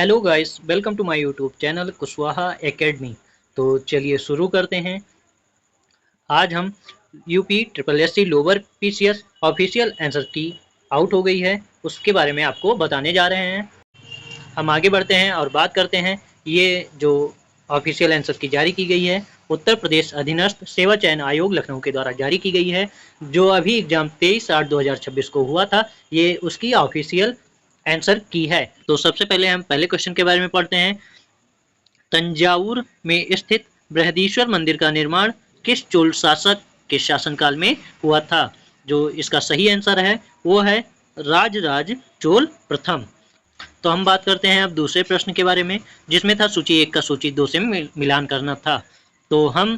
Hello guys, welcome to my YouTube channel Kushwaha academy. तो चलिए शुरू करते हैं। आज हम UP triple S C lower PCS official answer key out हो गई है, उसके बारे में आपको बताने जा रहे हैं। हम आगे बढ़ते हैं और बात करते हैं। ये जो ऑफिशियल आंसर की जारी की गई है, उत्तर प्रदेश अधीनस्थ सेवा चयन आयोग लखनऊ के द्वारा जारी की गई है। जो अभी एग्जाम 23/8/2026 को हुआ था, ये उसकी ऑफिशियल आंसर की है। तो सबसे पहले हम पहले क्वेश्चन के बारे में पढ़ते हैं। तंजावुर में स्थित बृहदीश्वर मंदिर का निर्माण किस चोल शासक के शासनकाल में हुआ था? जो इसका सही आंसर है वो है राजराज चोल प्रथम। तो हम बात करते हैं अब दूसरे प्रश्न के बारे में, जिसमें था सूची 1 का सूची 2 से मिलान करना था। तो हम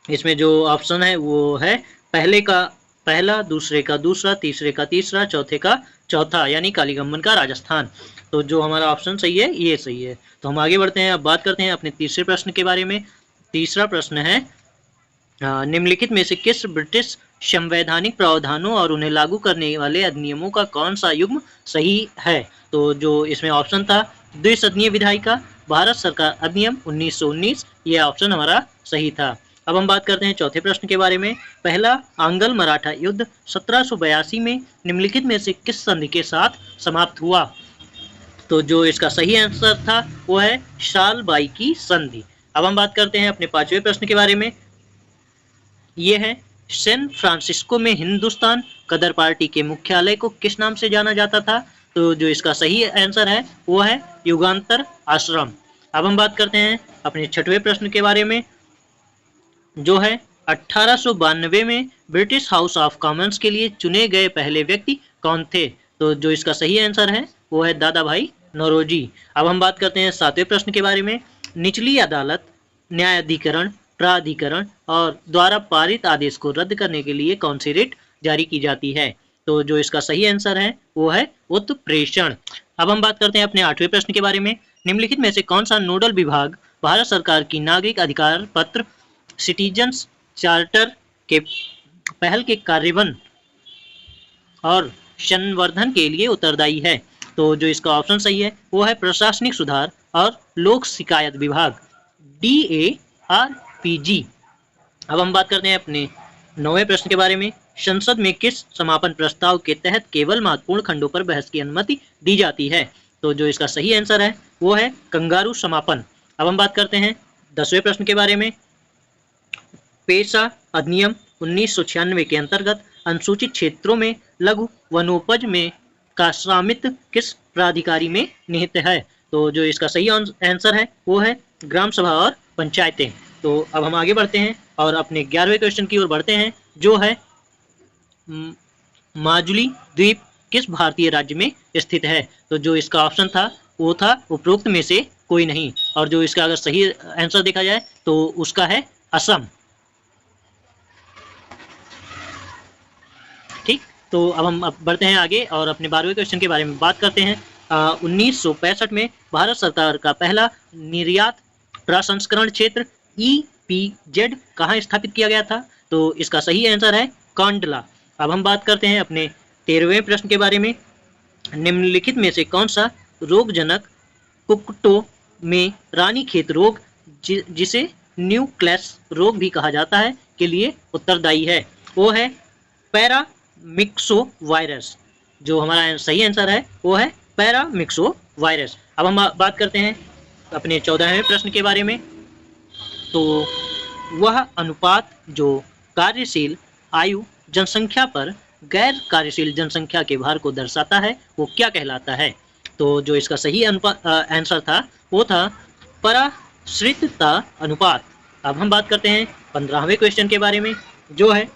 इसमें जो ऑप्शन है वो है पहले का पहला, दूसरे का दूसरा, तीसरे का तीसरा, चौथे का चौथा, यानी कालीगम्मन का राजस्थान। तो जो हमारा ऑप्शन सही है ये सही है। तो हम आगे बढ़ते हैं। अब बात करते हैं अपने तीसरे प्रश्न के बारे में। तीसरा प्रश्न है निम्नलिखित में से किस ब्रिटिश संवैधानिक प्रावधानों और उन्हें लागू करने वाले अधिनियमों का कौन सा युग्म सही है? तो जो इसमें ऑप्शन था द्विसदनीय विधायिका, भारत सरकार अधिनियम 1919, ये ऑप्शन हमारा सही था। अब हम बात करते हैं चौथे प्रश्न के बारे में। पहला आंग्ल मराठा युद्ध 1782 में निम्नलिखित में से किस संधि के साथ समाप्त हुआ? तो जो इसका सही आंसर था वो है शालबाई की संधि। अब हम बात करते हैं अपने पांचवें प्रश्न के बारे में। ये है सैन फ्रांसिस्को में हिंदुस्तान कदर पार्टी के मुख्यालय को किस नाम से जाना जाता था? तो जो इसका सही आंसर है वो है युगांतर आश्रम। अब हम बात करते हैं अपने छठवें प्रश्न के बारे में, जो है 1892 में ब्रिटिश हाउस ऑफ कॉमन्स के लिए चुने गए पहले व्यक्ति कौन थे? तो जो इसका सही आंसर है वो है दादा भाई नौरोजी। अब हम बात करते हैं सातवें प्रश्न के बारे में। निचली अदालत, न्यायाधिकरण, प्राधिकरण और द्वारा पारित आदेश को रद्द करने के लिए कौन सी रिट जारी की जाती है? तो जो इसका सही आंसर है वो है उत्प्रेषण। अब हम बात करते हैं अपने आठवें प्रश्न के बारे में। निम्नलिखित में से कौन सा नोडल विभाग भारत सरकार की नागरिक अधिकार पत्र सिटीजन्स चार्टर के पहल के कार्यान्वयन और संवर्धन के लिए उत्तरदायी है? तो जो इसका ऑप्शन सही है वो है प्रशासनिक सुधार और लोक शिकायत विभाग, DARPG। अब हम बात करते हैं अपने नौवें प्रश्न के बारे में। संसद में किस समापन प्रस्ताव के तहत केवल महत्वपूर्ण खंडों पर बहस की अनुमति दी जाती है? तो जो इसका सही आंसर है वो है कंगारू समापन। अब हम बात करते हैं 10वें प्रश्न के बारे में। पेशा अधिनियम 1996 के अंतर्गत अनुसूचित क्षेत्रों में लघु वनोपज में का स्वामित्व किस प्राधिकारी में निहित है? तो जो इसका सही आंसर है वो है ग्राम सभा और पंचायतें। तो अब हम आगे बढ़ते हैं और अपने 11वें क्वेश्चन की ओर बढ़ते हैं, जो है माजुली द्वीप किस भारतीय राज्य में स्थित है? तो जो इसका ऑप्शन था वो था उपरोक्त में से कोई नहीं, और जो इसका अगर सही आंसर देखा जाए तो उसका है असम। ठीक, तो अब हम बढ़ते हैं आगे और अपने 12वें क्वेश्चन के बारे में बात करते हैं। 1965 में भारत सरकार का पहला निर्यात प्रसंस्करण क्षेत्र EPZ कहाँ स्थापित किया गया था? तो इसका सही आंसर है कांडला। अब हम बात करते हैं अपने 13वें प्रश्न के बारे में। निम्नलिखित में से कौन सा रोगजनक कुक्कुटों में रानीखेत रोग, जिसे न्यूक्लेस रोग भी कहा जाता है, के लिए उत्तरदायी है? वो है पैरामिक्सो वायरस। जो हमारा सही आंसर है वो है पैरामिक्सो वायरस। अब हम बात करते हैं अपने 14वें प्रश्न के बारे में। तो वह अनुपात जो कार्यशील आयु जनसंख्या पर गैर कार्यशील जनसंख्या के भार को दर्शाता है वो क्या कहलाता है? तो जो इसका सही आंसर था वो था पराश्रितता अनुपात। अब हम बात करते हैं 15वें क्वेश्चन के बारे में, जो है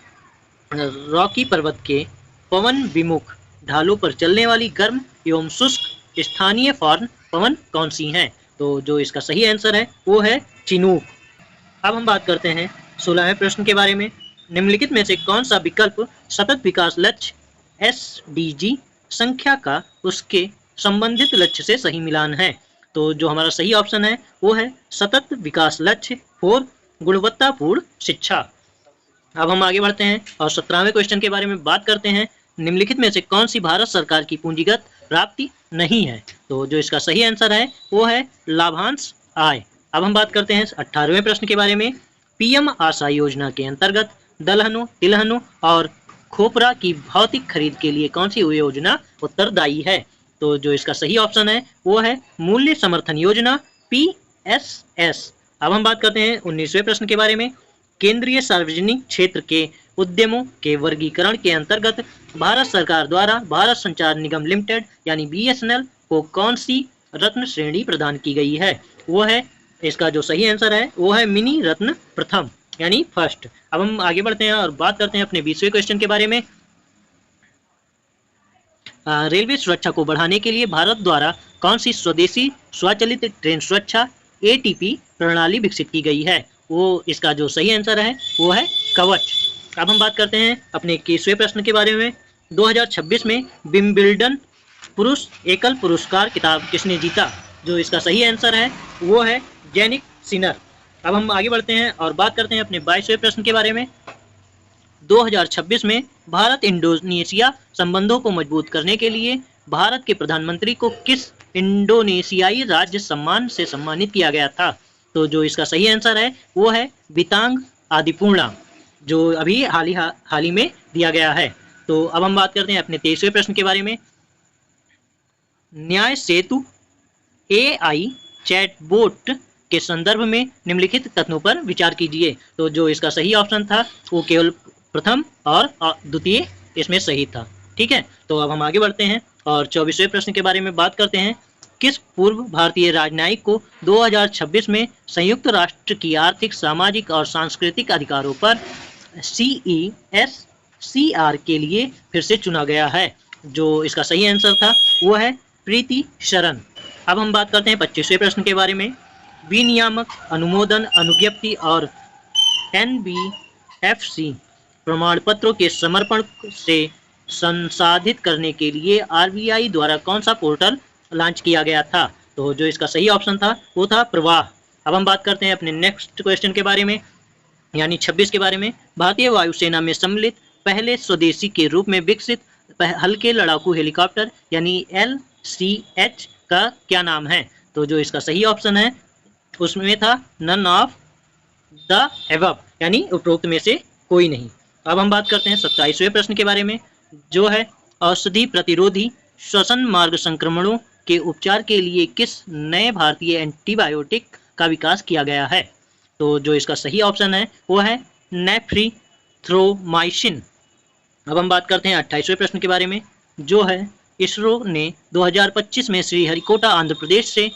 रॉकी पर्वत के पवन विमुख ढालों पर चलने वाली गर्म एवं शुष्क स्थानीय फॉर्न पवन कौन सी हैं? तो जो इसका सही आंसर है वो है चिनूक। अब हम बात करते हैं 16वें प्रश्न के बारे में। निम्नलिखित में से कौन सा विकल्प सतत विकास लक्ष्य SDG संख्या का उसके संबंधित लक्ष्य से सही मिलान है? तो जो हमारा सही ऑप्शन है वो है सतत विकास लक्ष्य 4 गुणवत्तापूर्ण शिक्षा। अब हम आगे बढ़ते हैं और 17वें क्वेश्चन के बारे में बात करते हैं। निम्नलिखित में से कौन सी भारत सरकार की पूंजीगत प्राप्ति नहीं है। तो जो इसका सही आंसर है वो है लाभांश आय। अब हम बात करते हैं 18वें प्रश्न के बारे में। पीएम आशा योजना के अंतर्गत दलहनों, तिलहनों और खोपरा की भौतिक खरीद के लिए कौन सी योजना उत्तरदायी है? तो जो इसका सही ऑप्शन है वो है मूल्य समर्थन योजना, PSS। अब हम बात करते हैं 19वें प्रश्न के बारे में। केंद्रीय सार्वजनिक क्षेत्र के उद्यमों के वर्गीकरण के अंतर्गत भारत सरकार द्वारा भारत संचार निगम लिमिटेड यानी BSNL को कौन सी रत्न श्रेणी प्रदान की गई है? वो है, इसका जो सही आंसर है वो है मिनी रत्न प्रथम यानी फर्स्ट। अब हम आगे बढ़ते हैं और बात करते हैं अपने 20वें क्वेश्चन के बारे में। रेलवे सुरक्षा को बढ़ाने के लिए भारत द्वारा कौन सी स्वदेशी स्वचालित ट्रेन सुरक्षा ATP प्रणाली विकसित की गई है? वो इसका जो सही आंसर है वो है कवच। अब हम बात करते हैं अपने 21वें प्रश्न के बारे में। 2026 में विंबलडन पुरुष एकल पुरस्कार खिताब किसने जीता? जो इसका सही आंसर है वो है जेनिक सिनर। अब हम आगे बढ़ते हैं और बात करते हैं अपने 22वें प्रश्न के बारे में। 2026 में भारत इंडोनेशिया संबंधों को मजबूत करने के लिए भारत के प्रधानमंत्री को किस इंडोनेशियाई राज्य सम्मान से सम्मानित किया गया था? तो जो इसका सही आंसर है वो है बितांग आदिपूर्णा, जो अभी हाल ही में दिया गया है। तो अब हम बात करते हैं अपने 23वें प्रश्न के बारे में। न्याय सेतु AI चैटबोट के संदर्भ में निम्नलिखित तथ्यों पर विचार कीजिए। तो जो इसका सही ऑप्शन था वो केवल प्रथम और द्वितीय इसमें सही था। ठीक है, तो अब हम आगे बढ़ते हैं और 24वें प्रश्न के बारे में बात करते हैं। किस पूर्व भारतीय राजनयिक को 2026 में संयुक्त राष्ट्र की आर्थिक, सामाजिक और सांस्कृतिक अधिकारों पर CESCR के लिए फिर से चुना गया है? जो इसका सही आंसर था वो है प्रीति शरण। अब हम बात करते हैं 25वें प्रश्न के बारे में। विनियामक अनुमोदन अनुज्ञप्ति और NBFC प्रमाण पत्रों के समर्पण से संसाधित करने के लिए RBI द्वारा कौन सा पोर्टल लॉन्च किया गया था? तो जो इसका सही ऑप्शन था वो था प्रवाह। अब हम बात करते हैं अपने नेक्स्ट क्वेश्चन के बारे में यानी 26 के बारे में। भारतीय वायुसेना में सम्मिलित पहले स्वदेशी के रूप में विकसित हल्के लड़ाकू हेलीकॉप्टर यानी LCH का क्या नाम है? तो जो इसका सही ऑप्शन है उसमें था नन ऑफ द एबव यानी उपरोक्त में से कोई नहीं। अब हम बात करते हैं 27वें प्रश्न के बारे में, जो है औषधि प्रतिरोधी श्वसन मार्ग संक्रमणों के उपचार के लिए किस नए भारतीय एंटीबायोटिक का विकास किया गया है? तो जो इसका सही ऑप्शन है वो है नेफ्रिथ्रोमाइसिन। अब हम बात करते हैं 28वें प्रश्न के बारे में, जो है इसरो ने 2025 में श्रीहरिकोटा आंध्र प्रदेश से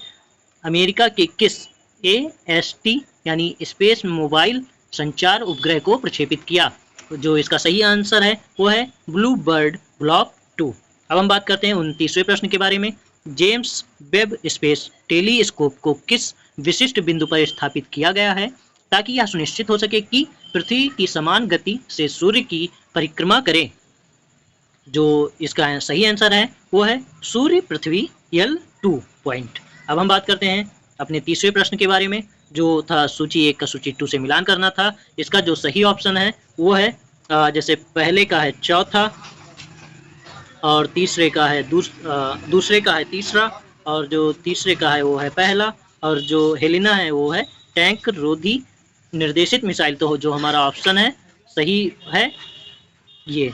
अमेरिका के किस AST यानी स्पेस मोबाइल संचार उपग्रह को प्रक्षेपित किया? जो इसका सही आंसर है वो है ब्लू बर्ड ब्लॉक 2। अब हम बात करते हैं 29वें प्रश्न के बारे में। जेम्स वेब स्पेस टेलीस्कोप को किस विशिष्ट बिंदु पर स्थापित किया गया है ताकि यह सुनिश्चित हो सके कि पृथ्वी की समान गति से सूर्य की परिक्रमा करे? जो इसका सही आंसर है वो है सूर्य पृथ्वी L2 पॉइंट। अब हम बात करते हैं अपने 30वें प्रश्न के बारे में, जो था सूची 1 का सूची 2 से मिलान करना था। इसका जो सही ऑप्शन है वो है जैसे पहले का है चौथा और तीसरे का है दूसरे का है तीसरा और जो तीसरे का है वो है पहला और जो हेलिना है वो है टैंक रोधी निर्देशित मिसाइल। तो जो हमारा ऑप्शन है सही है ये।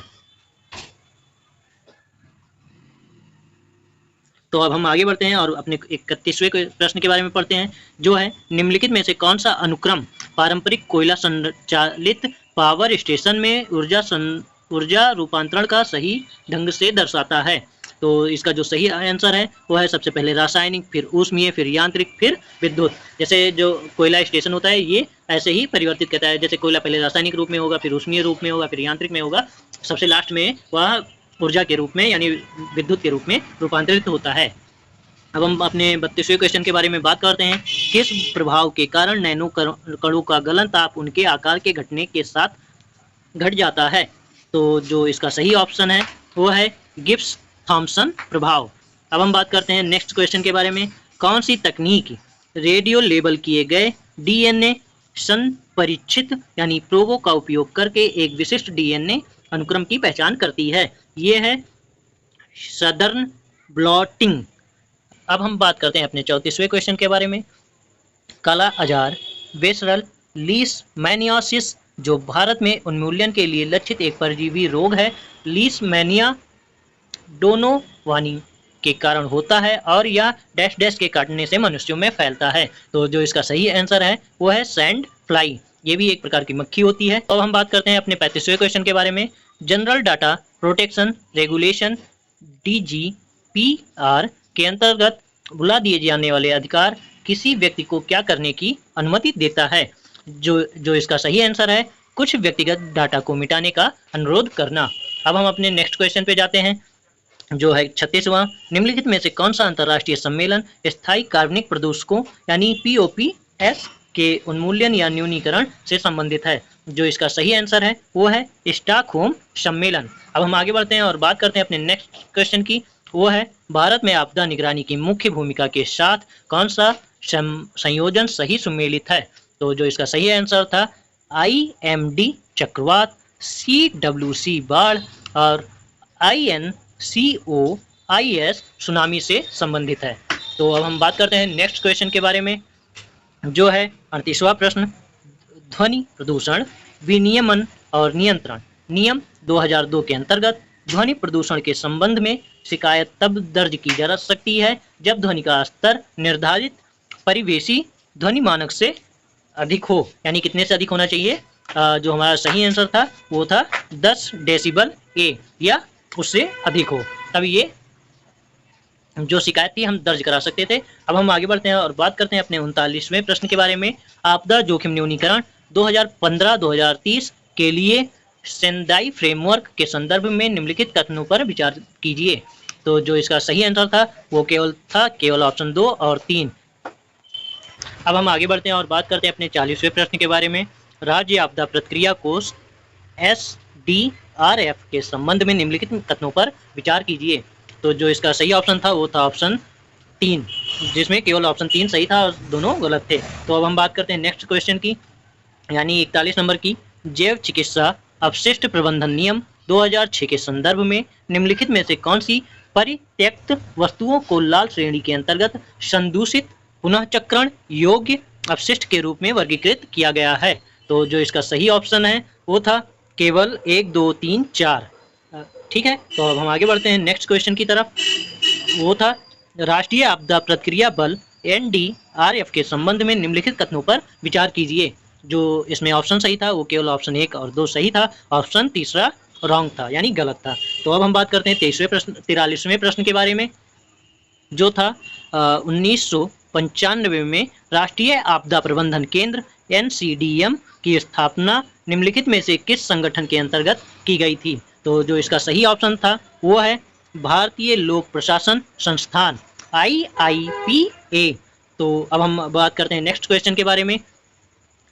तो अब हम आगे बढ़ते हैं और अपने 31वें प्रश्न के बारे में पढ़ते हैं, जो है निम्नलिखित में से कौन सा अनुक्रम पारंपरिक कोयला संचालित पावर स्टेशन में ऊर्जा रूपांतरण का सही ढंग से दर्शाता है? तो इसका जो सही आंसर है वो है सबसे पहले रासायनिक, फिर ऊष्मीय, फिर यांत्रिक, फिर विद्युत। जैसे जो कोयला स्टेशन होता है ये ऐसे ही परिवर्तित करता है, जैसे कोयला पहले रासायनिक रूप में होगा, फिर ऊष्मीय रूप में होगा, फिर यांत्रिक में होगा, सबसे लास्ट में वह ऊर्जा के रूप में यानी विद्युत के रूप में रूपांतरित होता है। अब हम अपने 32वें क्वेश्चन के बारे में बात करते हैं। किस प्रभाव के कारण नैनो कणों का गलन ताप उनके आकार के घटने के साथ घट जाता है? तो जो इसका सही ऑप्शन है वो है गिब्स थॉम्सन प्रभाव। अब हम बात करते हैं नेक्स्ट क्वेश्चन के बारे में। कौन सी तकनीक रेडियो लेबल किए गए DNA संपरीक्षित यानी प्रोबों का उपयोग करके एक विशिष्ट DNA अनुक्रम की पहचान करती है? ये है सदर्न ब्लॉटिंग। अब हम बात करते हैं अपने 34वें क्वेश्चन के बारे में। काला आजार, वेसरल लीशमैनियासिस, जो भारत में उन्मूलन के लिए लक्षित एक परजीवी रोग है। लीशमैनिया डोनोवानी के कारण होता है और यह डैश डैश के काटने से मनुष्यों में फैलता है। तो जो इसका सही आंसर है वो है सैंड फ्लाई। ये भी एक प्रकार की मक्खी होती है। अब हम बात करते हैं अपने 35वें क्वेश्चन के बारे में। General data protection regulation DGPR के अंतर्गत बुला दिए जाने वाले अधिकार किसी व्यक्ति को क्या करने की अनुमति देता है। जो इसका सही आंसर है कुछ व्यक्तिगत डाटा को मिटाने का अनुरोध करना। अब हम अपने नेक्स्ट क्वेश्चन पे जाते हैं जो है 36वां। निम्नलिखित में से कौन सा अंतर्राष्ट्रीय सम्मेलन स्थायी कार्बनिक प्रदूषकों यानी POPS के उन्मूलन या न्यूनीकरण से संबंधित है। जो इसका सही आंसर है वो है स्टॉकहोम सम्मेलन। अब हम आगे बढ़ते हैं और बात करते हैं अपने नेक्स्ट क्वेश्चन की। वो है भारत में आपदा निगरानी की मुख्य भूमिका के साथ कौन सा संयोजन सही सुमेलित है। तो जो इसका सही आंसर था IMD चक्रवात, CWC बाढ़ और INCOIS सुनामी से संबंधित है। तो अब हम बात करते हैं नेक्स्ट क्वेश्चन के बारे में जो है 38वां प्रश्न। ध्वनि प्रदूषण विनियमन और नियंत्रण नियम 2002 के अंतर्गत ध्वनि प्रदूषण के संबंध में शिकायत तब दर्ज की जा सकती है जब ध्वनि का स्तर निर्धारित परिवेशी ध्वनि मानक से अधिक हो। यानी कितने से अधिक होना चाहिए। जो हमारा सही आंसर था वो था 10 डेसिबल A या उससे अधिक हो, तभी ये जो शिकायत थी हम दर्ज करा सकते थे। अब हम आगे बढ़ते हैं और बात करते हैं अपने 39वें प्रश्न के बारे में। आपदा जोखिम न्यूनीकरण 2015-2030 के लिए सेंदाई फ्रेमवर्क के संदर्भ में निम्नलिखित कथनों पर विचार कीजिए। तो जो इसका सही आंसर था वो केवल ऑप्शन 2 और 3। अब हम आगे बढ़ते हैं और बात करते हैं अपने 40वें प्रश्न के बारे में। राज्य आपदा प्रतिक्रिया कोष SDRF के संबंध में निम्नलिखित कथनों पर विचार कीजिए। तो जो इसका सही ऑप्शन था वो था ऑप्शन 3, जिसमें केवल ऑप्शन 3 सही था और दोनों गलत थे। तो अब हम बात करते हैं नेक्स्ट क्वेश्चन की, यानी 41 नंबर की। जैव चिकित्सा अपशिष्ट प्रबंधन नियम 2006 के संदर्भ में निम्नलिखित में से कौन सी परित्यक्त वस्तुओं को लाल श्रेणी के अंतर्गत संदूषित पुनःचक्रण योग्य अपशिष्ट के रूप में वर्गीकृत किया गया है। तो जो इसका सही ऑप्शन है वो था केवल 1, 2, 3, 4। ठीक है, तो अब हम आगे बढ़ते हैं नेक्स्ट क्वेश्चन की तरफ। वो था राष्ट्रीय आपदा प्रतिक्रिया बल NDRF के संबंध में निम्नलिखित कथनों पर विचार कीजिए। जो इसमें ऑप्शन सही था वो केवल ऑप्शन 1 और 2 सही था, ऑप्शन तीसरा रॉन्ग था यानी गलत था। तो अब हम बात करते हैं 43वें प्रश्न के बारे में जो था 1995 में राष्ट्रीय आपदा प्रबंधन केंद्र NCDM की स्थापना निम्नलिखित में से किस संगठन के अंतर्गत की गई थी। तो जो इसका सही ऑप्शन था वो है भारतीय लोक प्रशासन संस्थान IIPA। तो अब हम बात करते हैं नेक्स्ट क्वेश्चन के बारे में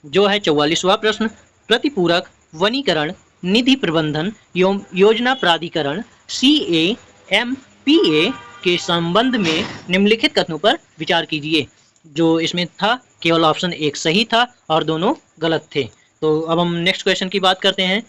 जो है 44वां प्रश्न। प्रतिपूरक वनीकरण निधि प्रबंधन योजना प्राधिकरण CAMPA के संबंध में निम्नलिखित कथनों पर विचार कीजिए। जो इसमें था केवल ऑप्शन 1 सही था और दोनों गलत थे। तो अब हम नेक्स्ट क्वेश्चन की बात करते हैं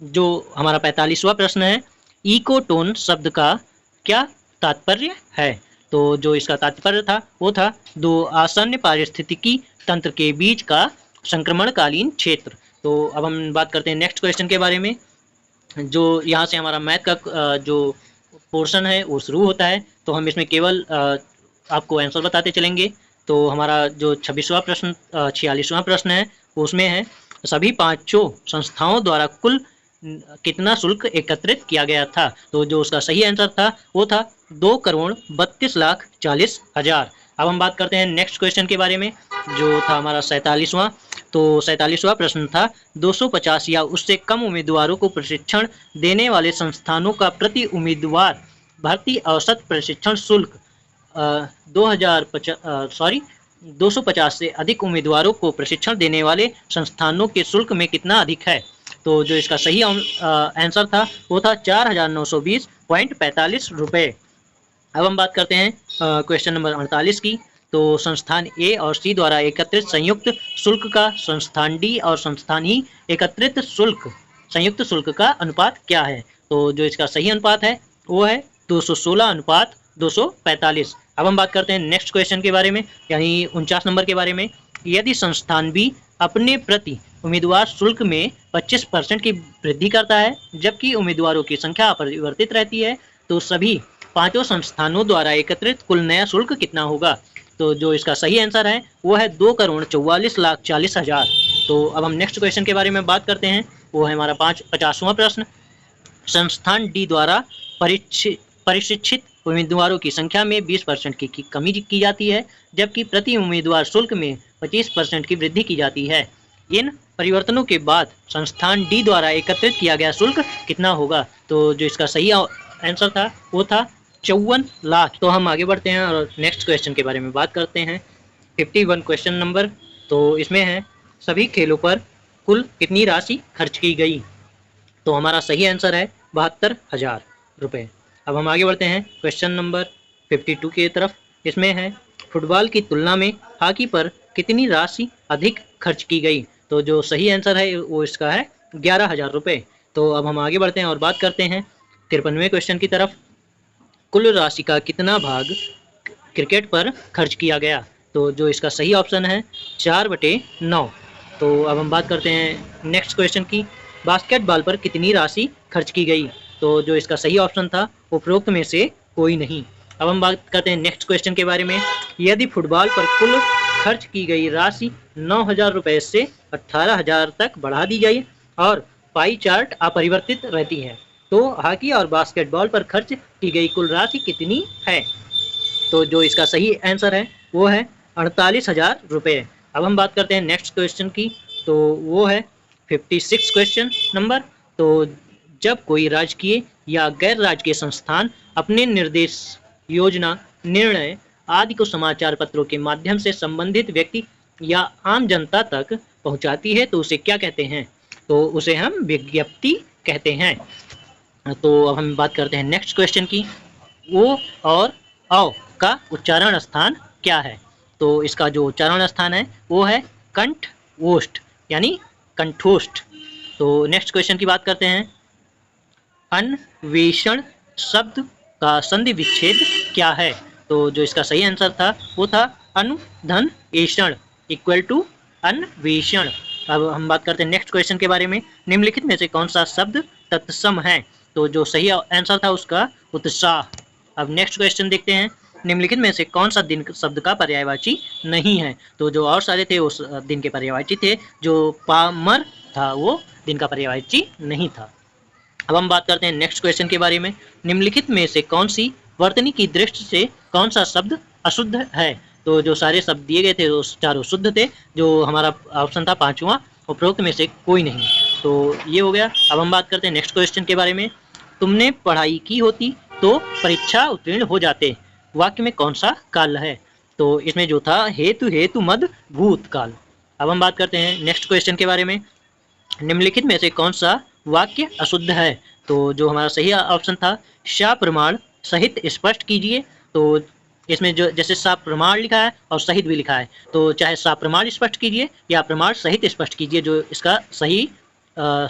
जो हमारा 45वां प्रश्न है। इकोटोन शब्द का क्या तात्पर्य है। तो जो इसका तात्पर्य था वो था 2 आसन्न पारिस्थितिकी तंत्र के बीच का संक्रमणकालीन क्षेत्र। तो अब हम बात करते हैं नेक्स्ट क्वेश्चन के बारे में जो यहाँ से हमारा मैथ का जो पोर्शन है वो शुरू होता है। तो हम इसमें केवल आपको आंसर बताते चलेंगे। तो हमारा जो 46वां प्रश्न है उसमें है सभी 5 संस्थाओं द्वारा कुल कितना शुल्क एकत्रित किया गया था। तो जो उसका सही आंसर था वो था 2,32,40,000। अब हम बात करते हैं नेक्स्ट क्वेश्चन के बारे में जो था हमारा 47वां। तो 47वां प्रश्न था 250 या उससे कम उम्मीदवारों को प्रशिक्षण देने वाले संस्थानों का प्रति उम्मीदवार भर्ती औसत प्रशिक्षण शुल्क 250 से अधिक उम्मीदवारों को प्रशिक्षण देने वाले संस्थानों के शुल्क में कितना अधिक है। तो जो इसका सही आंसर था वो था 4,920.45 रुपये। अब हम बात करते हैं क्वेश्चन नंबर 48 की। तो संस्थान A और C द्वारा एकत्रित संयुक्त शुल्क का संस्थान D और संस्थान E एकत्रित शुल्क संयुक्त शुल्क का अनुपात क्या है। तो जो इसका सही अनुपात है वो है 216 अनुपात 245। अब हम बात करते हैं नेक्स्ट क्वेश्चन के बारे में, यानी 49 नंबर के बारे में। यदि संस्थान बी अपने प्रति उम्मीदवार शुल्क में 25% की वृद्धि करता है जबकि उम्मीदवारों की संख्या अपरिवर्तित रहती है, तो सभी पांचों संस्थानों द्वारा एकत्रित कुल नया शुल्क कितना होगा? तो जो इसका सही आंसर है वो है 2,44,40,000। तो अब हम नेक्स्ट क्वेश्चन के बारे में बात करते हैं, वो है हमारा 50वां प्रश्न। संस्थान डी द्वारा प्रशिक्षित उम्मीदवारों की संख्या में 20% की कमी की जाती है जबकि प्रति उम्मीदवार शुल्क में 25% की वृद्धि की जाती है। इन परिवर्तनों के बाद संस्थान डी द्वारा एकत्रित किया गया शुल्क कितना होगा? तो जो इसका सही आंसर था वो था 54 लाख। तो हम आगे बढ़ते हैं और नेक्स्ट क्वेश्चन के बारे में बात करते हैं। 51 क्वेश्चन नंबर। तो इसमें है सभी खेलों पर कुल कितनी राशि खर्च की गई? तो हमारा सही आंसर है 72,000 रुपये। अब हम आगे बढ़ते हैं क्वेश्चन नंबर 52 की तरफ। इसमें है फुटबॉल की तुलना में हॉकी पर कितनी राशि अधिक खर्च की गई? तो जो सही आंसर है वो इसका है 11,000 रुपये। तो अब हम आगे बढ़ते हैं और बात करते हैं 53वें क्वेश्चन की तरफ। कुल राशि का कितना भाग क्रिकेट पर खर्च किया गया? तो जो इसका सही ऑप्शन है 4/9। तो अब हम बात करते हैं नेक्स्ट क्वेश्चन की। बास्केटबॉल पर कितनी राशि खर्च की गई? तो जो इसका सही ऑप्शन था उपरोक्त में से कोई नहीं। अब हम बात करते हैं नेक्स्ट क्वेश्चन के बारे में। यदि फुटबॉल पर कुल खर्च की गई राशि 9,000 रुपये से 18,000 तक बढ़ा दी जाए और पाई चार्ट अपरिवर्तित रहती है, तो हॉकी और बास्केटबॉल पर खर्च की गई कुल राशि कितनी है? तो जो इसका सही आंसर है वो है 48,000 रुपये। अब हम बात करते हैं नेक्स्ट क्वेश्चन की। तो वो है 56 क्वेश्चन नंबर। तो जब कोई राजकीय या गैर राजकीय संस्थान अपने निर्देश, योजना, निर्णय आदि को समाचार पत्रों के माध्यम से संबंधित व्यक्ति या आम जनता तक पहुंचाती है तो उसे क्या कहते हैं? तो उसे हम विज्ञप्ति कहते हैं। तो अब हम बात करते हैं नेक्स्ट क्वेश्चन की। ओ और औ का उच्चारण स्थान क्या है? तो इसका जो उच्चारण स्थान है वो है कंठोष्ठ, यानी कंठोष्ठ। तो नेक्स्ट क्वेश्चन की बात करते हैं। अन्वेषण शब्द का संधि विच्छेद क्या है? तो जो इसका सही आंसर था वो था अनुधन इक्वल टू अन्वेषण। अब हम बात करते हैं नेक्स्ट क्वेश्चन के बारे में। निम्नलिखित में से कौन सा शब्द तत्सम है? तो जो सही आंसर था उसका उत्साह। अब नेक्स्ट क्वेश्चन देखते हैं। निम्नलिखित में से कौन सा दिन शब्द का पर्यायवाची नहीं है? तो जो और सारे थे उस दिन के पर्यायवाची थे, जो पामर था वो दिन का पर्यायवाची नहीं था। अब हम बात करते हैं नेक्स्ट क्वेश्चन के बारे में। निम्नलिखित में से कौन सी वर्तनी की दृष्टि से कौन सा शब्द अशुद्ध है? तो जो सारे शब्द दिए गए थे वो चारों शुद्ध थे। जो हमारा ऑप्शन था 5वां, उपरोक्त में से कोई नहीं। तो ये हो गया। अब हम बात करते हैं नेक्स्ट क्वेश्चन के बारे में। तुमने पढ़ाई की होती तो परीक्षा उत्तीर्ण हो जाते, वाक्य में कौन सा काल है? तो इसमें जो था हेतु हेतु मद भूतकाल। अब हम बात करते हैं नेक्स्ट क्वेश्चन के बारे में। निम्नलिखित में से कौन सा वाक्य अशुद्ध है? तो जो हमारा सही ऑप्शन था प्रमाण सहित स्पष्ट कीजिए। तो इसमें जो जैसे प्रमाण लिखा है और सहित भी लिखा है, तो चाहे प्रमाण स्पष्ट कीजिए या प्रमाण सहित स्पष्ट कीजिए, जो इसका सही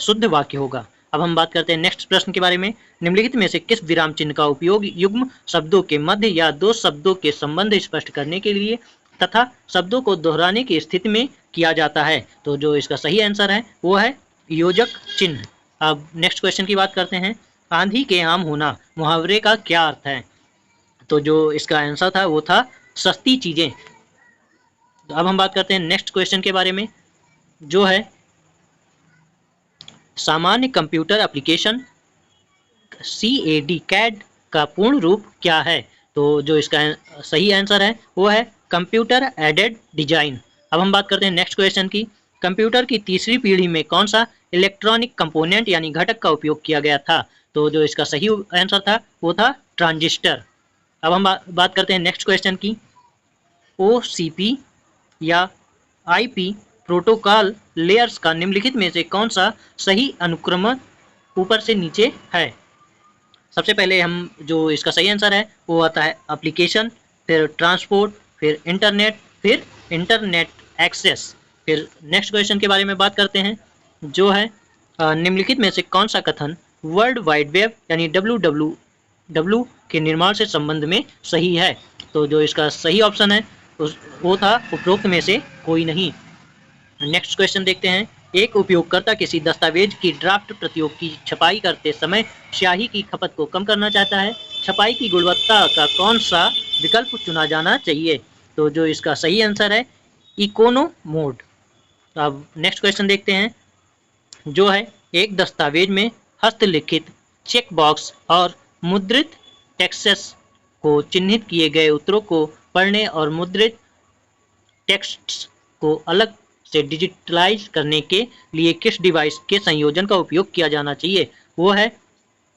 शुद्ध वाक्य होगा। अब हम बात करते हैं नेक्स्ट प्रश्न के बारे में। निम्नलिखित में से किस विराम चिन्ह का उपयोग युग्म शब्दों के मध्य या दो शब्दों के संबंध स्पष्ट करने के लिए तथा शब्दों को दोहराने की स्थिति में किया जाता है? तो जो इसका सही आंसर है वो है योजक चिन्ह। अब नेक्स्ट क्वेश्चन की बात करते हैं। आंधी के आम होना मुहावरे का क्या अर्थ है? तो जो इसका आंसर था वो था सस्ती चीजें। तो अब हम बात करते हैं नेक्स्ट क्वेश्चन के बारे में, जो है सामान्य कंप्यूटर एप्लीकेशन CAD का पूर्ण रूप क्या है? तो जो इसका सही आंसर है वो है कंप्यूटर एडेड डिजाइन। अब हम बात करते हैं नेक्स्ट क्वेश्चन की। कंप्यूटर की तीसरी पीढ़ी में कौन सा इलेक्ट्रॉनिक कंपोनेंट यानी घटक का उपयोग किया गया था? तो जो इसका सही आंसर था वो था ट्रांजिस्टर। अब हम बात करते हैं नेक्स्ट क्वेश्चन की। OCP या IP प्रोटोकॉल लेयर्स का निम्नलिखित में से कौन सा सही अनुक्रम ऊपर से नीचे है? सबसे पहले हम जो इसका सही आंसर है वो आता है एप्लीकेशन, फिर ट्रांसपोर्ट, फिर इंटरनेट, फिर इंटरनेट एक्सेस। फिर नेक्स्ट क्वेश्चन के बारे में बात करते हैं, जो है निम्नलिखित में से कौन सा कथन वर्ल्ड वाइड वेब यानी डब्ल्यू के निर्माण से संबंध में सही है। तो जो इसका सही ऑप्शन है वो था उपरोक्त में से कोई नहीं। नेक्स्ट क्वेश्चन देखते हैं। एक उपयोगकर्ता किसी दस्तावेज की ड्राफ्ट प्रतियों की छपाई करते समय स्याही की खपत को कम करना चाहता है। छपाई की गुणवत्ता का कौन सा विकल्प चुना जाना चाहिए? तो जो इसका सही आंसर है इकोनो मोड। अब नेक्स्ट क्वेश्चन देखते हैं, जो है एक दस्तावेज में हस्तलिखित चेक बॉक्स और मुद्रित टेक्स्ट्स को चिन्हित किए गए उत्तरों को पढ़ने और मुद्रित टेक्स्ट्स को अलग से डिजिटलाइज करने के लिए किस डिवाइस के संयोजन का उपयोग किया जाना चाहिए? वो है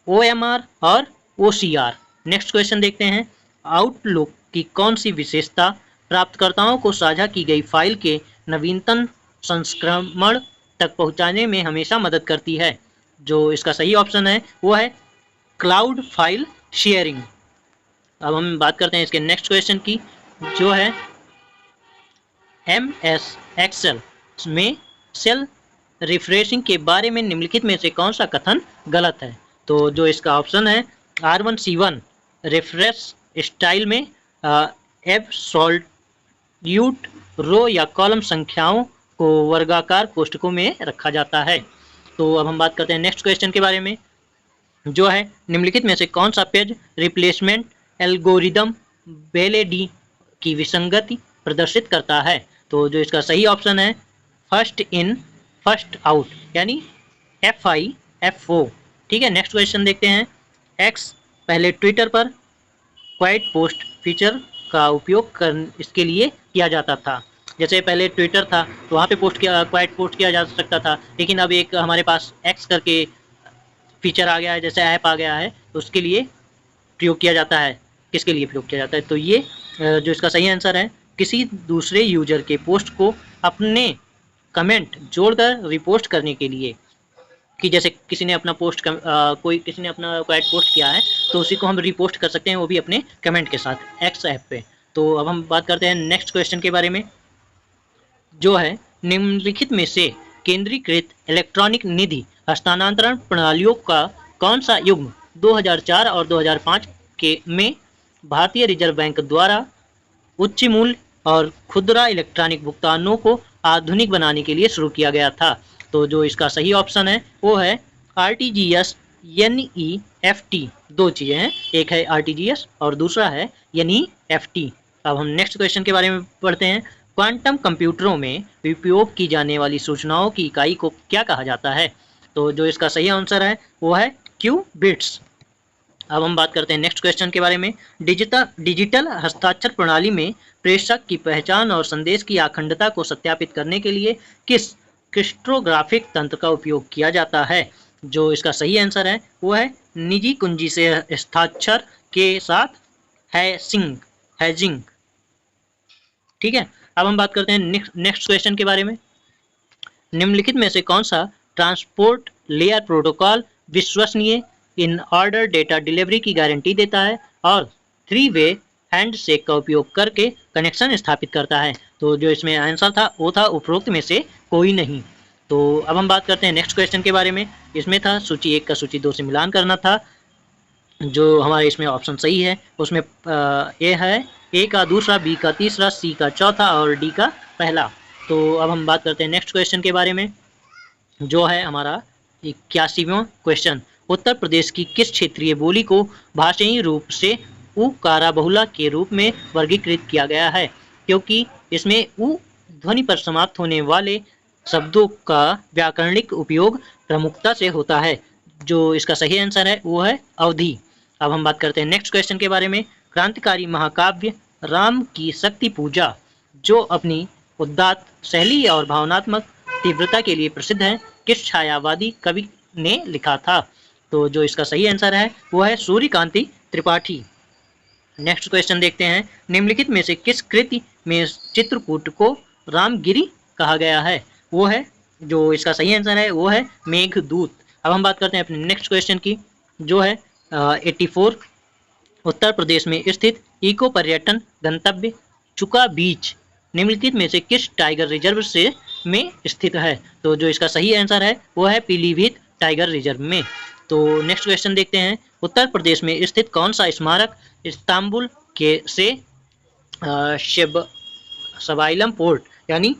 OMR और OCR। नेक्स्ट क्वेश्चन देखते हैं, आउटलुक की कौन सी विशेषता प्राप्तकर्ताओं को साझा की गई फाइल के नवीनतम संस्करण तक पहुंचाने में हमेशा मदद करती है? जो इसका सही ऑप्शन है वो है क्लाउड फाइल शेयरिंग। अब हम बात करते हैं इसके नेक्स्ट क्वेश्चन की, जो है MS एक्सेल में सेल रिफ्रेशिंग के बारे में निम्नलिखित में से कौन सा कथन गलत है? तो जो इसका ऑप्शन है R1C1 रिफ्रेश स्टाइल में एब्सोल्यूट रो या कॉलम संख्याओं को वर्गाकार कोष्ठकों में रखा जाता है। तो अब हम बात करते हैं नेक्स्ट क्वेश्चन के बारे में, जो है निम्नलिखित में से कौन सा पेज रिप्लेसमेंट एल्गोरिदम बेलेडी की विसंगति प्रदर्शित करता है? तो जो इसका सही ऑप्शन है फर्स्ट इन फर्स्ट आउट, यानी FIFO। ठीक है, नेक्स्ट क्वेश्चन देखते हैं। एक्स पहले ट्विटर पर क्वाइट पोस्ट फीचर का उपयोग इसके लिए किया जाता था। जैसे पहले ट्विटर था तो वहाँ पे क्वाइट पोस्ट किया जा सकता था, लेकिन अब एक हमारे पास एक्स करके फीचर आ गया है, जैसे ऐप आ गया है, तो उसके लिए प्रयोग किया जाता है। किसके लिए प्रयोग किया जाता है? तो ये जो इसका सही आंसर है किसी दूसरे यूजर के पोस्ट को अपने कमेंट जोड़कर रिपोस्ट करने के लिए, कि जैसे किसी ने अपना किसी ने अपना क्वाइट पोस्ट किया है तो उसी को हम रिपोस्ट कर सकते हैं, वो भी अपने कमेंट के साथ एक्स ऐप पे। तो अब हम बात करते हैं नेक्स्ट क्वेश्चन के बारे में, जो है निम्नलिखित में से केंद्रीकृत इलेक्ट्रॉनिक निधि हस्तांतरण प्रणालियों का कौन सा युग्म 2004 और 2005 में भारतीय रिजर्व बैंक द्वारा उच्च मूल्य और खुदरा इलेक्ट्रॉनिक भुगतानों को आधुनिक बनाने के लिए शुरू किया गया था? तो जो इसका सही ऑप्शन है वो है RTGS NEFT। दो चीज़ें हैं, एक है RTGS और दूसरा है NEFT। अब हम नेक्स्ट क्वेश्चन के बारे में पढ़ते हैं। क्वांटम कंप्यूटरों में उपयोग की जाने वाली सूचनाओं की इकाई को क्या कहा जाता है? तो जो इसका सही आंसर है वो है क्यूबिट्स। अब हम बात करते हैं नेक्स्ट क्वेश्चन के बारे में। डिजिटल हस्ताक्षर प्रणाली में प्रेषक की पहचान और संदेश की अखंडता को सत्यापित करने के लिए किस क्रिप्टोग्राफिक तंत्र का उपयोग किया जाता है? जो इसका सही आंसर है वो है निजी कुंजी से हस्ताक्षर के साथ हैजिंग। ठीक है, अब हम बात करते हैं नेक्स्ट क्वेश्चन के बारे में। निम्नलिखित में से कौन सा ट्रांसपोर्ट लेयर प्रोटोकॉल विश्वसनीय इन ऑर्डर डेटा डिलीवरी की गारंटी देता है और 3-वे हैंडशेक का उपयोग करके कनेक्शन स्थापित करता है? तो जो इसमें आंसर था वो था उपरोक्त में से कोई नहीं। तो अब हम बात करते हैं नेक्स्ट क्वेश्चन के बारे में। इसमें था सूची 1 का सूची 2 से मिलान करना था। जो हमारे इसमें ऑप्शन सही है उसमें ए है ए का दूसरा, बी का तीसरा, सी का चौथा और डी का पहला। तो अब हम बात करते हैं नेक्स्ट क्वेश्चन के बारे में, जो है हमारा 81वां क्वेश्चन। उत्तर प्रदेश की किस क्षेत्रीय बोली को भाषाई रूप से उकारा बहुला के रूप में वर्गीकृत किया गया है? क्योंकि इसमें उ ध्वनि पर समाप्त होने वाले शब्दों का व्याकरणिक उपयोग प्रमुखता से होता है। जो इसका सही आंसर है वो है अवधि। अब हम बात करते हैं नेक्स्ट क्वेश्चन के बारे में। क्रांतिकारी महाकाव्य राम की शक्ति पूजा, जो अपनी उदात्त शैली और भावनात्मक तीव्रता के लिए प्रसिद्ध है, किस छायावादी कवि ने लिखा था? तो जो इसका सही आंसर है वो है सूर्यकांति त्रिपाठी। नेक्स्ट क्वेश्चन देखते हैं। निम्नलिखित में से किस कृति में चित्रकूट को रामगिरी कहा गया है? वो है, जो इसका सही आंसर है वो है मेघदूत। अब हम बात करते हैं अपने नेक्स्ट क्वेश्चन की, जो है 84 उत्तर प्रदेश में स्थित इको पर्यटन गंतव्य चुका बीच निम्नलिखित में से किस टाइगर रिजर्व में स्थित है? तो जो इसका सही आंसर है वो है पीलीभीत टाइगर रिजर्व में। तो नेक्स्ट क्वेश्चन देखते हैं, उत्तर प्रदेश में स्थित कौन सा स्मारक इस्तांबुल के से शबाइलम पोर्ट यानी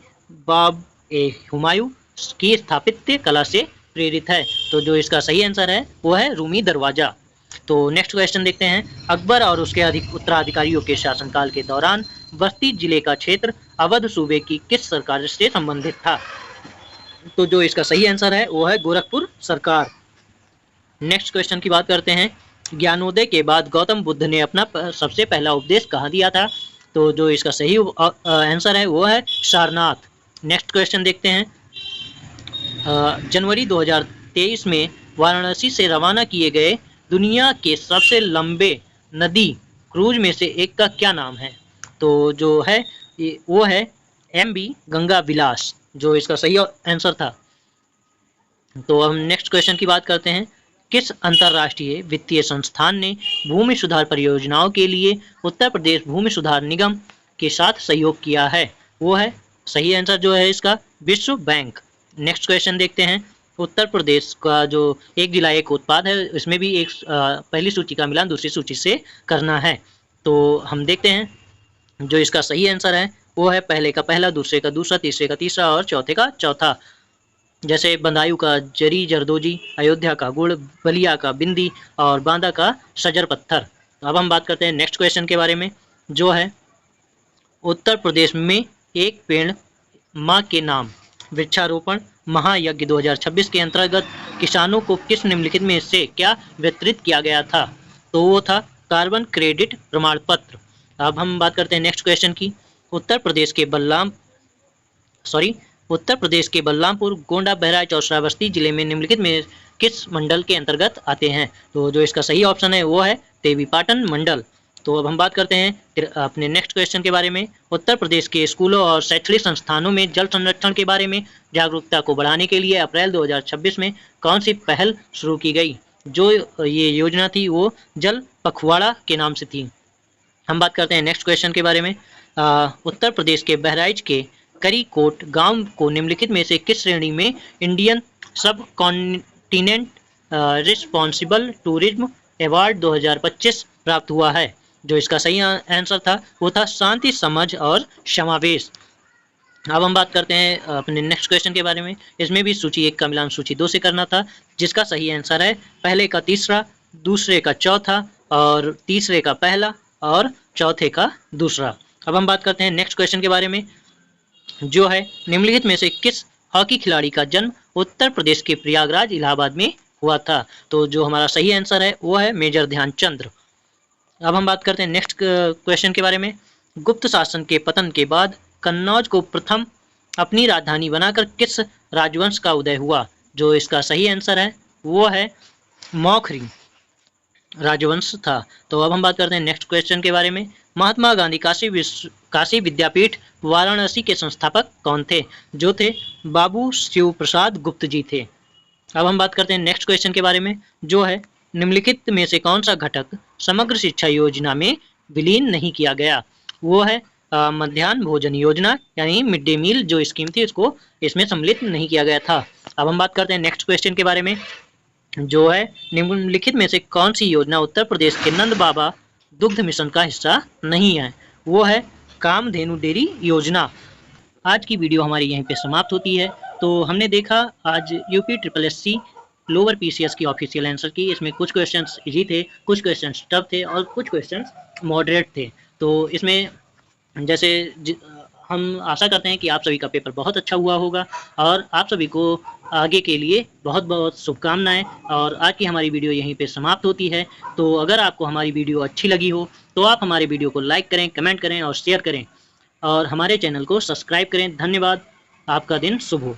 बाब ए हुमायूं की स्थापत्य कला से प्रेरित है? तो जो इसका सही आंसर है वो है रूमी दरवाजा। तो नेक्स्ट क्वेश्चन देखते हैं, अकबर और उसके उत्तराधिकारियों के शासनकाल के दौरान बस्ती जिले का क्षेत्र अवध सूबे की किस सरकार से संबंधित था? तो जो इसका सही आंसर है वो है गोरखपुर सरकार। नेक्स्ट क्वेश्चन की बात करते हैं, ज्ञानोदय के बाद गौतम बुद्ध ने अपना सबसे पहला उपदेश कहाँ दिया था? तो जो इसका सही आंसर है वो है सारनाथ। नेक्स्ट क्वेश्चन देखते हैं, जनवरी 2023 में वाराणसी से रवाना किए गए दुनिया के सबसे लंबे नदी क्रूज में से एक का क्या नाम है? तो जो है वो है MV गंगा विलास, जो इसका सही आंसर था। तो हम नेक्स्ट क्वेश्चन की बात करते हैं, किस अंतर्राष्ट्रीय वित्तीय संस्थान ने भूमि सुधार परियोजनाओं के लिए उत्तर प्रदेश भूमि सुधार निगम के साथ सहयोग किया है? वो है सही आंसर जो है इसका विश्व बैंक। नेक्स्ट क्वेश्चन देखते हैं, उत्तर प्रदेश का जो एक जिला एक उत्पाद है इसमें भी एक पहली सूची का मिलान दूसरी सूची से करना है। तो हम देखते हैं जो इसका सही आंसर है वो है पहले का पहला, दूसरे का दूसरा, तीसरे का तीसरा और चौथे का चौथा। जैसे बदायूं का जरी जरदोजी, अयोध्या का गुड़, बलिया का बिंदी और बांदा का सजर पत्थर। अब हम बात करते हैं नेक्स्ट क्वेश्चन के बारे में, जो है उत्तर प्रदेश में एक पेड़ माँ के नाम वृक्षारोपण महायज्ञ 2026 के अंतर्गत किसानों को किस निम्नलिखित में से क्या वितरित किया गया था? तो वो था कार्बन क्रेडिट प्रमाण पत्र। अब हम बात करते हैं नेक्स्ट क्वेश्चन की, उत्तर प्रदेश के बलरामपुर, गोंडा, बहराइच और श्रावस्ती जिले में निम्नलिखित में किस मंडल के अंतर्गत आते हैं? तो जो इसका सही ऑप्शन है वो है देवीपाटन मंडल। तो अब हम बात करते हैं अपने नेक्स्ट क्वेश्चन के बारे में, उत्तर प्रदेश के स्कूलों और शैक्षणिक संस्थानों में जल संरक्षण के बारे में जागरूकता को बढ़ाने के लिए अप्रैल 2026 में कौन सी पहल शुरू की गई? जो ये योजना थी वो जल पखवाड़ा के नाम से थी। हम बात करते हैं नेक्स्ट क्वेश्चन के बारे में, उत्तर प्रदेश के बहराइच के करीकोट गांव को निम्नलिखित में से किस श्रेणी में इंडियन सब कॉन्टिनेंट रिस्पॉन्सिबल टूरिज्म अवार्ड 2025 प्राप्त हुआ है? जो इसका सही आंसर था वो था शांति, समझ और समावेश। अब हम बात करते हैं अपने नेक्स्ट क्वेश्चन के बारे में, इसमें भी सूची 1 का मिलान सूची 2 से करना था, जिसका सही आंसर है पहले का तीसरा, दूसरे का चौथा और तीसरे का पहला और चौथे का दूसरा। अब हम बात करते हैं नेक्स्ट क्वेश्चन के बारे में, जो है निम्नलिखित में से किस हॉकी खिलाड़ी का जन्म उत्तर प्रदेश के प्रयागराज इलाहाबाद में हुआ था? तो जो हमारा सही आंसर है वो है मेजर ध्यानचंद्र। अब हम बात करते हैं नेक्स्ट क्वेश्चन के बारे में, गुप्त शासन के पतन के बाद कन्नौज को प्रथम अपनी राजधानी बनाकर किस राजवंश का उदय हुआ? जो इसका सही आंसर है वो है मौखरी राजवंश था। तो अब हम बात करते हैं नेक्स्ट क्वेश्चन के बारे में, महात्मा गांधी काशी विद्यापीठ वाराणसी के संस्थापक कौन थे? जो थे बाबू शिव प्रसाद गुप्त जी थे। अब हम बात करते हैं नेक्स्ट क्वेश्चन के बारे में, जो है निम्नलिखित में से कौन सा घटक समग्र शिक्षा योजना में विलीन नहीं किया गया? वो है मध्याह्न भोजन योजना यानी मिड डे मील जो स्कीम थी उसको इसमें सम्मिलित नहीं किया गया था। अब हम बात करते हैं नेक्स्ट क्वेश्चन के बारे में, जो है निम्नलिखित में से कौन सी योजना उत्तर प्रदेश के नंद बाबा दुग्ध मिशन का हिस्सा नहीं है? वो है कामधेनु डेयरी योजना। आज की वीडियो हमारी यहीं पे समाप्त होती है। तो हमने देखा आज UPSSC लोअर PCS की ऑफिशियल आंसर की, इसमें कुछ क्वेश्चंस इजी थे, कुछ क्वेश्चंस टफ थे और कुछ क्वेश्चंस मॉडरेट थे। तो इसमें जैसे हम आशा करते हैं कि आप सभी का पेपर बहुत अच्छा हुआ होगा और आप सभी को आगे के लिए बहुत बहुत शुभकामनाएं। और आज की हमारी वीडियो यहीं पे समाप्त होती है। तो अगर आपको हमारी वीडियो अच्छी लगी हो तो आप हमारी वीडियो को लाइक करें, कमेंट करें और शेयर करें और हमारे चैनल को सब्सक्राइब करें। धन्यवाद। आपका दिन शुभ हो।